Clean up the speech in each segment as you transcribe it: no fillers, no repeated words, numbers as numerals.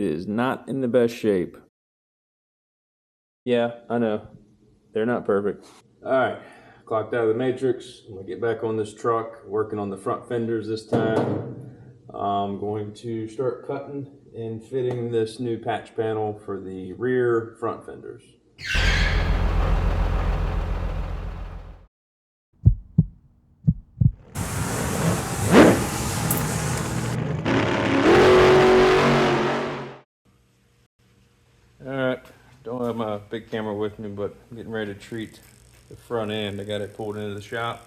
It is not in the best shape. Yeah, I know. They're not perfect. All right, clocked out of the matrix. I'm gonna get back on this truck, working on the front fenders this time. I'm going to start cutting and fitting this new patch panel for the rear front fenders. All right, don't have my big camera with me, but I'm getting ready to treat the front end. I got it pulled into the shop.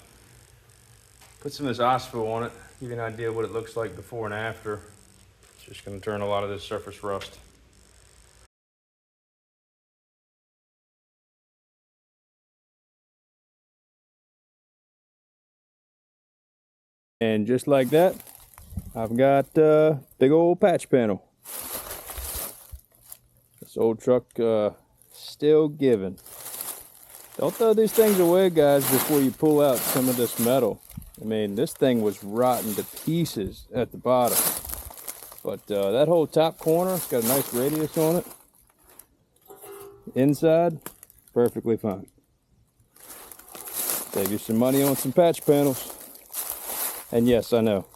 Put some of this Ospo on it, give you an idea of what it looks like before and after. It's just gonna turn a lot of this surface rust. And just like that, I've got a big old patch panel. This old truck still giving. Don't throw these things away, guys, before you pull out some of this metal. I mean, this thing was rotten to pieces at the bottom. But that whole top corner, it's got a nice radius on it. Inside, perfectly fine. Save you some money on some patch panels. And yes, I know,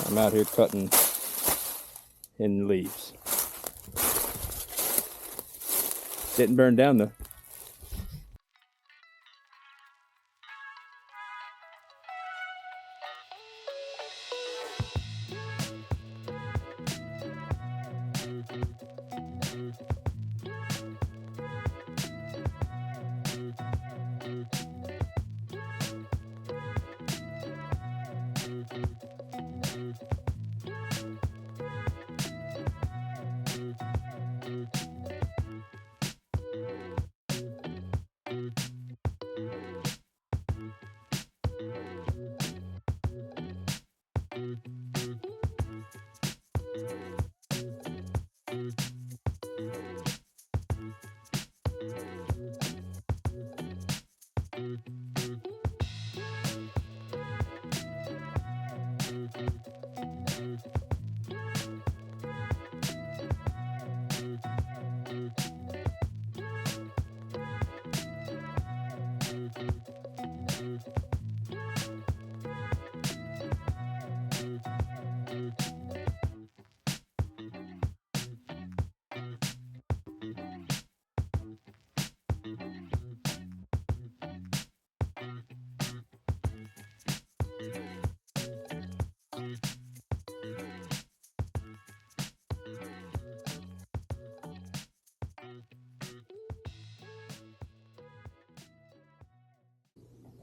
I'm out here cutting in leaves. Didn't burn down though.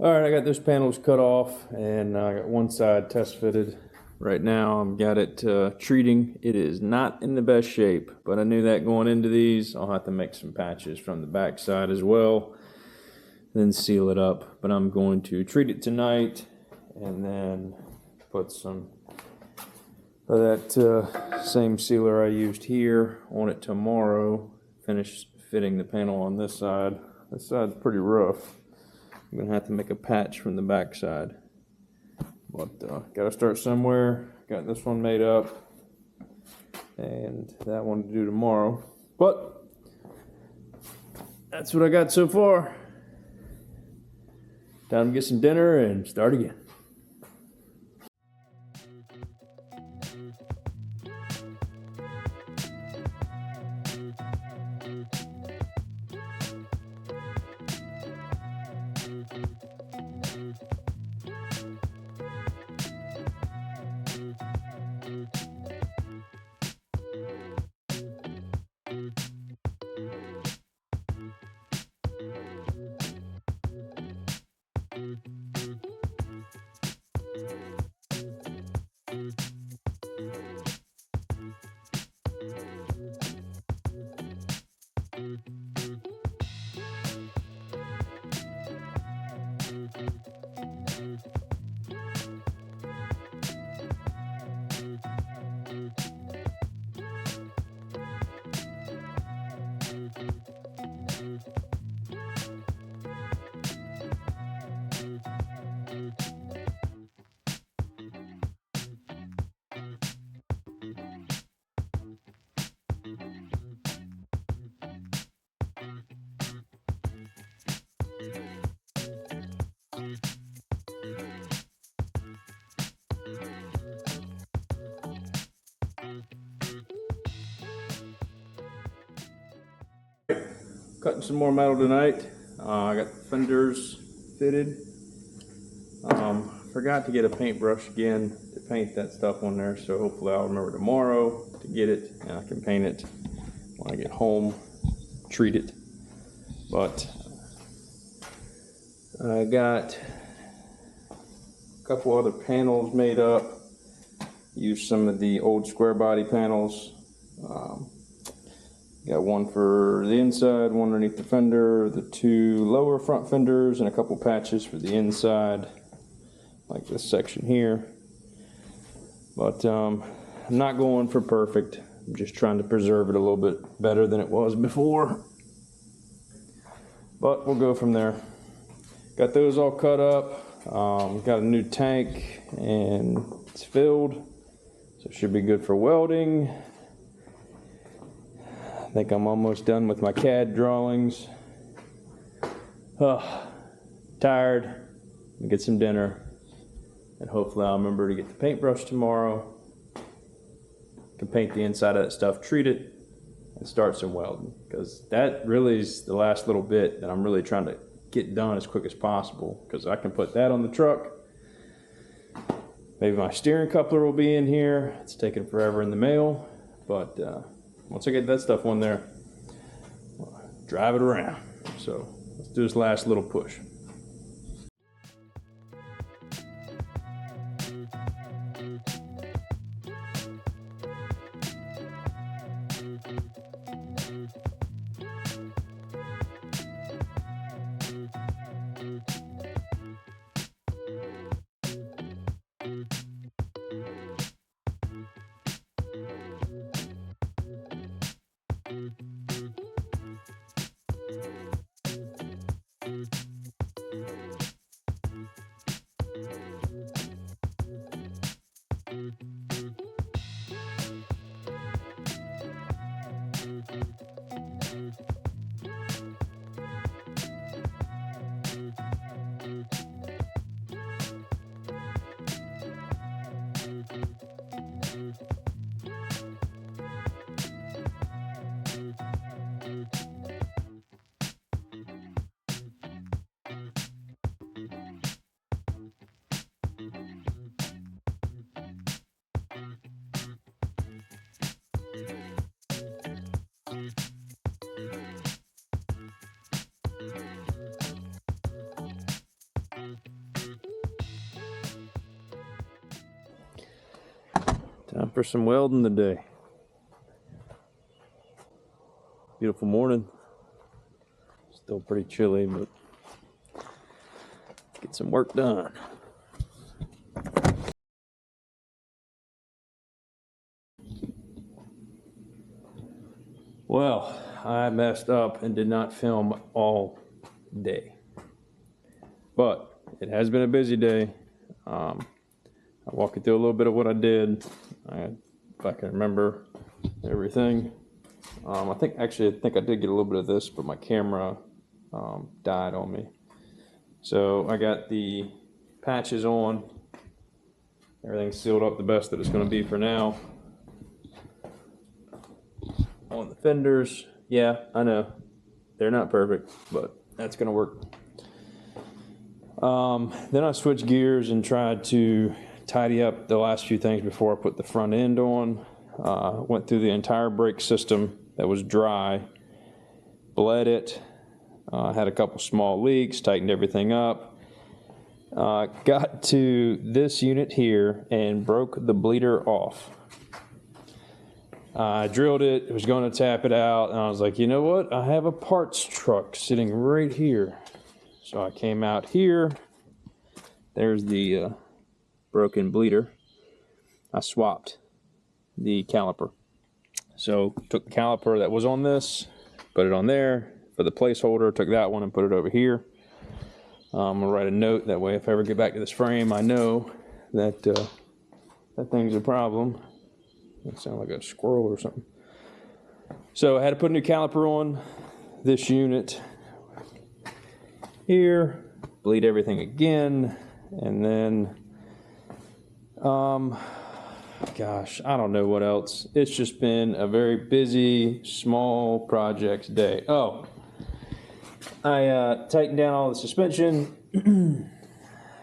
All right, I got those panels cut off and I got one side test fitted. Right now I've got it treating. It is not in the best shape, but I knew that going into these. I'll have to make some patches from the back side as well, then seal it up. But I'm going to treat it tonight and then put some of that same sealer I used here on it tomorrow. Finish fitting the panel on this side. This side's pretty rough. I'm gonna have to make a patch from the back side, but gotta start somewhere. Got this one made up and that one to do tomorrow, but that's what I got so far. Time to get some dinner and start again. cutting some more metal tonight. I got the fenders fitted. Forgot to get a paintbrush again to paint that stuff on there, so hopefully I'll remember tomorrow to get it and I can paint it when I get home, treat it. But I got a couple other panels made up. Used some of the old Squarebody panels. Got one for the inside, one underneath the fender, the two lower front fenders, and a couple patches for the inside, like this section here. But I'm not going for perfect. I'm just trying to preserve it a little bit better than it was before. But we'll go from there. Got those all cut up. Got a new tank and it's filled, so it should be good for welding. I think I'm almost done with my CAD drawings. Tired. Get some dinner. And hopefully I'll remember to get the paintbrush tomorrow. Can paint the inside of that stuff, treat it, and start some welding. Because that really is the last little bit that I'm really trying to get done as quick as possible. Because I can put that on the truck. Maybe my steering coupler will be in here. It's taking forever in the mail. But once I get that stuff on there, I'll drive it around. So let's do this last little push. Time for some welding today. Beautiful morning. Still pretty chilly, but let's get some work done. Well, I messed up and did not film all day. But it has been a busy day. I'll walk you through a little bit of what I did. If I can remember everything. I think I did get a little bit of this, but my camera died on me. So I got the patches on. Everything's sealed up the best that it's going to be for now. On the fenders, yeah, I know they're not perfect, but that's going to work. Then I switched gears and tried to tidy up the last few things before I put the front end on. Went through the entire brake system that was dry, bled it, had a couple small leaks, tightened everything up. Got to this unit here and broke the bleeder off. I drilled it, was going to tap it out, and I was like, you know what? I have a parts truck sitting right here. So I came out here. There's the broken bleeder. I swapped the caliper. So took the caliper that was on this, put it on there for the placeholder, took that one and put it over here. I'm gonna write a note, that way if I ever get back to this frame, I know that that thing's a problem. That sounds like a squirrel or something. So I had to put a new caliper on this unit here, bleed everything again, and then gosh, I don't know what else. It's just been a very busy, small projects day. Oh, I tightened down all the suspension.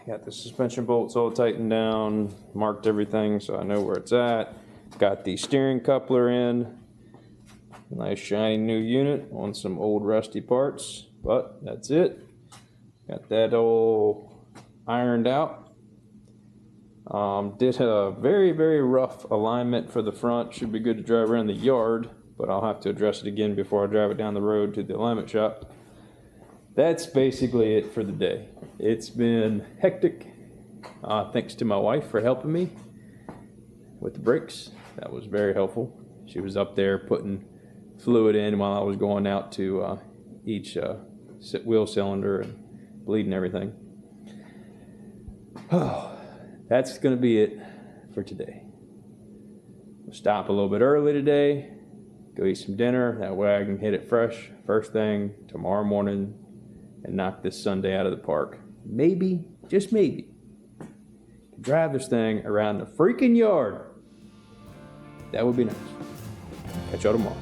Got the suspension bolts all tightened down, marked everything so I know where it's at. Got the steering coupler in. Nice shiny new unit on some old rusty parts, but that's it. Got that all ironed out. Did a very, very rough alignment for the front. Should be good to drive around the yard, but I'll have to address it again before I drive it down the road to the alignment shop. That's basically it for the day. It's been hectic. Thanks to my wife for helping me with the brakes. That was very helpful. She was up there putting fluid in while I was going out to each wheel cylinder and bleeding everything. Oh, that's going to be it for today. We'll stop a little bit early today, go eat some dinner. That way I can hit it fresh first thing tomorrow morning and knock this Sunday out of the park. Maybe, just maybe, drive this thing around the freaking yard. That would be nice. Catch y'all tomorrow.